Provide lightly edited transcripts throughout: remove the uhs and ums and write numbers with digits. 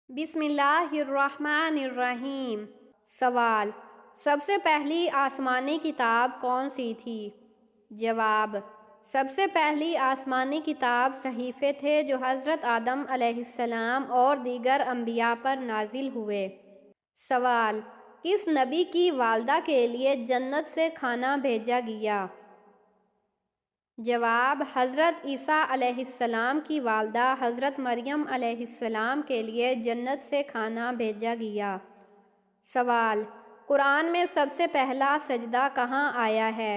بسم اللہ الرحمن الرحیم۔ سوال: سب سے پہلی آسمانی کتاب کون سی تھی؟ جواب: سب سے پہلی آسمانی کتاب صحیفے تھے جو حضرت آدم علیہ السلام اور دیگر انبیاء پر نازل ہوئے۔ سوال: کس نبی کی والدہ کے لیے جنت سے کھانا بھیجا گیا؟ جواب: حضرت عیسیٰ علیہ السلام کی والدہ حضرت مریم علیہ السلام کے لیے جنت سے کھانا بھیجا گیا۔ سوال: قرآن میں سب سے پہلا سجدہ کہاں آیا ہے؟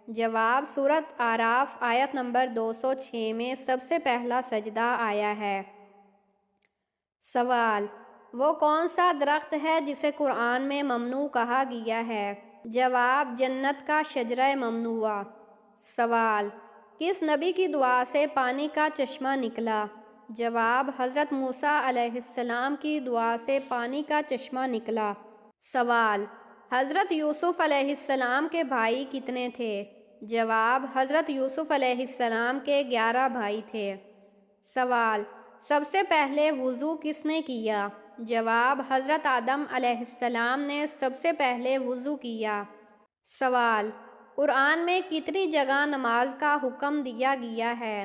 جواب: سورۃ اعراف آیت نمبر 206 میں سب سے پہلا سجدہ آیا ہے۔ سوال: وہ کون سا درخت ہے جسے قرآن میں ممنوع کہا گیا ہے؟ جواب: جنت کا شجرہ ممنوعہ۔ سوال: کس نبی کی دعا سے پانی کا چشمہ نکلا؟ جواب: حضرت موسیٰ علیہ السلام کی دعا سے پانی کا چشمہ نکلا۔ سوال: حضرت یوسف علیہ السلام کے بھائی کتنے تھے؟ جواب: حضرت یوسف علیہ السلام کے 11 بھائی تھے۔ سوال: سب سے پہلے وضو کس نے کیا؟ جواب: حضرت آدم علیہ السلام نے سب سے پہلے وضو کیا۔ سوال: قرآن میں کتنی جگہ نماز کا حکم دیا گیا ہے؟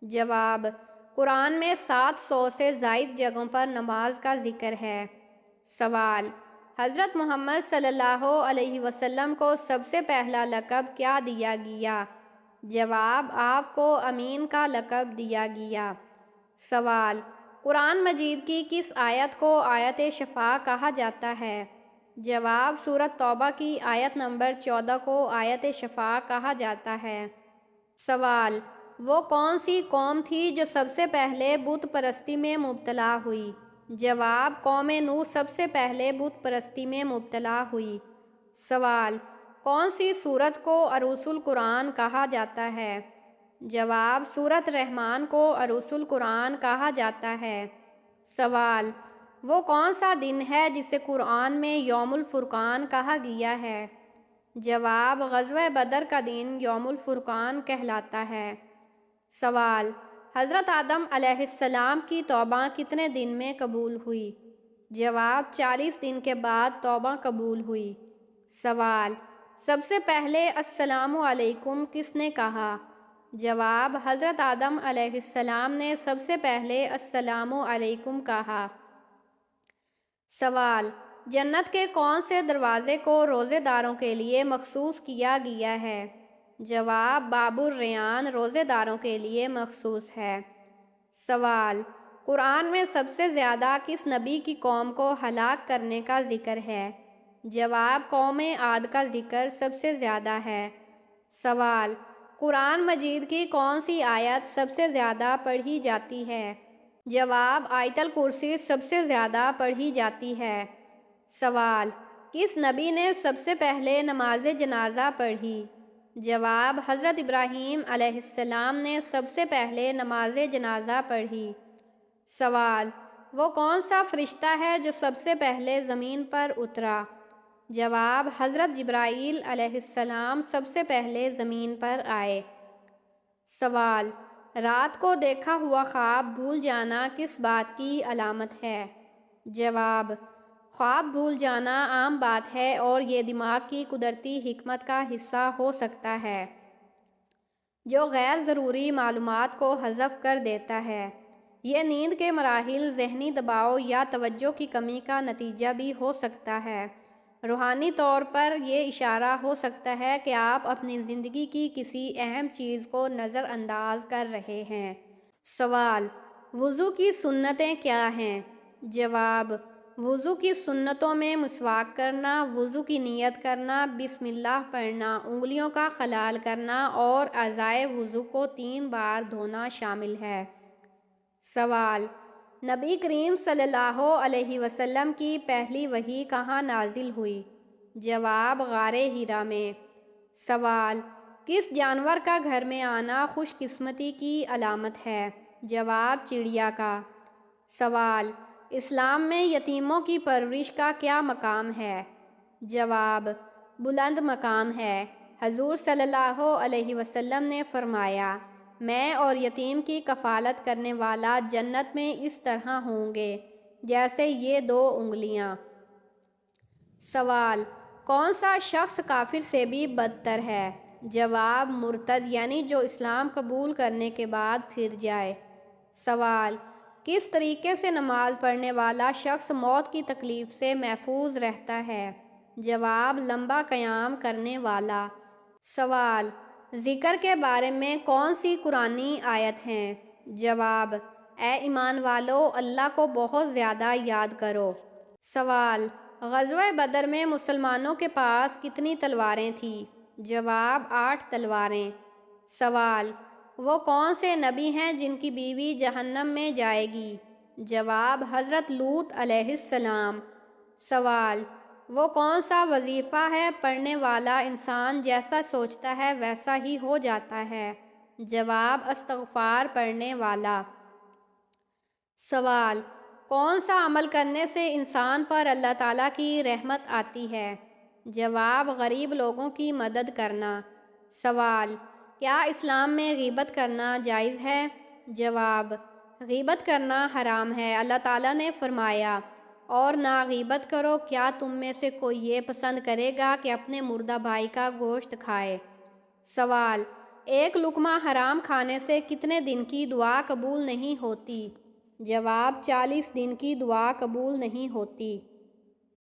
جواب: قرآن میں 700 سے زائد جگہوں پر نماز کا ذکر ہے۔ سوال: حضرت محمد صلی اللہ علیہ وسلم کو سب سے پہلا لقب کیا دیا گیا؟ جواب: آپ کو امین کا لقب دیا گیا۔ سوال: قرآن مجید کی کس آیت کو آیت شفا کہا جاتا ہے؟ جواب: سورۃ توبہ کی آیت نمبر 14 کو آیت شفا کہا جاتا ہے۔ سوال: وہ کون سی قوم تھی جو سب سے پہلے بت پرستی میں مبتلا ہوئی؟ جواب: قوم نوح سب سے پہلے بت پرستی میں مبتلا ہوئی۔ سوال: کون سی سورت کو عروس القرآن کہا جاتا ہے؟ جواب: سورۃ رحمان کو عروس القرآن کہا جاتا ہے۔ سوال: وہ کون سا دن ہے جسے قرآن میں یوم الفرقان کہا گیا ہے؟ جواب: غزوہ بدر کا دن یوم الفرقان کہلاتا ہے۔ سوال: حضرت آدم علیہ السلام کی توبہ کتنے دن میں قبول ہوئی؟ جواب: 40 دن کے بعد توبہ قبول ہوئی۔ سوال: سب سے پہلے السلام علیکم کس نے کہا؟ جواب: حضرت آدم علیہ السلام نے سب سے پہلے السلام علیکم کہا۔ سوال: جنت کے کون سے دروازے کو روزے داروں کے لیے مخصوص کیا گیا ہے؟ جواب: باب الریان روزے داروں کے لیے مخصوص ہے۔ سوال: قرآن میں سب سے زیادہ کس نبی کی قوم کو ہلاک کرنے کا ذکر ہے؟ جواب: قوم عاد کا ذکر سب سے زیادہ ہے۔ سوال: قرآن مجید کی کون سی آیت سب سے زیادہ پڑھی جاتی ہے؟ جواب: آیت الکرسی سب سے زیادہ پڑھی جاتی ہے۔ سوال: کس نبی نے سب سے پہلے نماز جنازہ پڑھی؟ جواب: حضرت ابراہیم علیہ السلام نے سب سے پہلے نماز جنازہ پڑھی۔ سوال: وہ کون سا فرشتہ ہے جو سب سے پہلے زمین پر اترا؟ جواب: حضرت جبرائیل علیہ السلام سب سے پہلے زمین پر آئے۔ سوال: رات کو دیکھا ہوا خواب بھول جانا کس بات کی علامت ہے؟ جواب: خواب بھول جانا عام بات ہے اور یہ دماغ کی قدرتی حکمت کا حصہ ہو سکتا ہے جو غیر ضروری معلومات کو حذف کر دیتا ہے۔ یہ نیند کے مراحل، ذہنی دباؤ یا توجہ کی کمی کا نتیجہ بھی ہو سکتا ہے۔ روحانی طور پر یہ اشارہ ہو سکتا ہے کہ آپ اپنی زندگی کی کسی اہم چیز کو نظر انداز کر رہے ہیں۔ سوال: وضو کی سنتیں کیا ہیں؟ جواب: وضو کی سنتوں میں مسواک کرنا، وضو کی نیت کرنا، بسم اللہ پڑھنا، انگلیوں کا خلال کرنا اور اعضائے وضو کو 3 بار دھونا شامل ہے۔ سوال: نبی کریم صلی اللہ علیہ وسلم کی پہلی وحی کہاں نازل ہوئی؟ جواب: غار حرا میں۔ سوال: کس جانور کا گھر میں آنا خوش قسمتی کی علامت ہے؟ جواب: چڑیا کا۔ سوال: اسلام میں یتیموں کی پرورش کا کیا مقام ہے؟ جواب: بلند مقام ہے۔ حضور صلی اللہ علیہ وسلم نے فرمایا، میں اور یتیم کی کفالت کرنے والا جنت میں اس طرح ہوں گے جیسے یہ 2 انگلیاں۔ سوال: کون سا شخص کافر سے بھی بدتر ہے؟ جواب: مرتد، یعنی جو اسلام قبول کرنے کے بعد پھر جائے۔ سوال: کس طریقے سے نماز پڑھنے والا شخص موت کی تکلیف سے محفوظ رہتا ہے؟ جواب: لمبا قیام کرنے والا۔ سوال: ذکر کے بارے میں کون سی قرآنی آیت ہیں؟ جواب: اے ایمان والو، اللہ کو بہت زیادہ یاد کرو۔ سوال: غزوہ بدر میں مسلمانوں کے پاس کتنی تلواریں تھیں؟ جواب: 8 تلواریں۔ سوال: وہ کون سے نبی ہیں جن کی بیوی جہنم میں جائے گی؟ جواب: حضرت لوط علیہ السلام۔ سوال: وہ کون سا وظیفہ ہے پڑھنے والا انسان جیسا سوچتا ہے ویسا ہی ہو جاتا ہے؟ جواب: استغفار پڑھنے والا۔ سوال: کون سا عمل کرنے سے انسان پر اللہ تعالیٰ کی رحمت آتی ہے؟ جواب: غریب لوگوں کی مدد کرنا۔ سوال: کیا اسلام میں غیبت کرنا جائز ہے؟ جواب: غیبت کرنا حرام ہے۔ اللہ تعالیٰ نے فرمایا: اور نہ غیبت کرو۔ کیا تم میں سے کوئی یہ پسند کرے گا کہ اپنے مردہ بھائی کا گوشت کھائے؟ سوال: ایک لقمہ حرام کھانے سے کتنے دن کی دعا قبول نہیں ہوتی؟ جواب: 40 دن کی دعا قبول نہیں ہوتی۔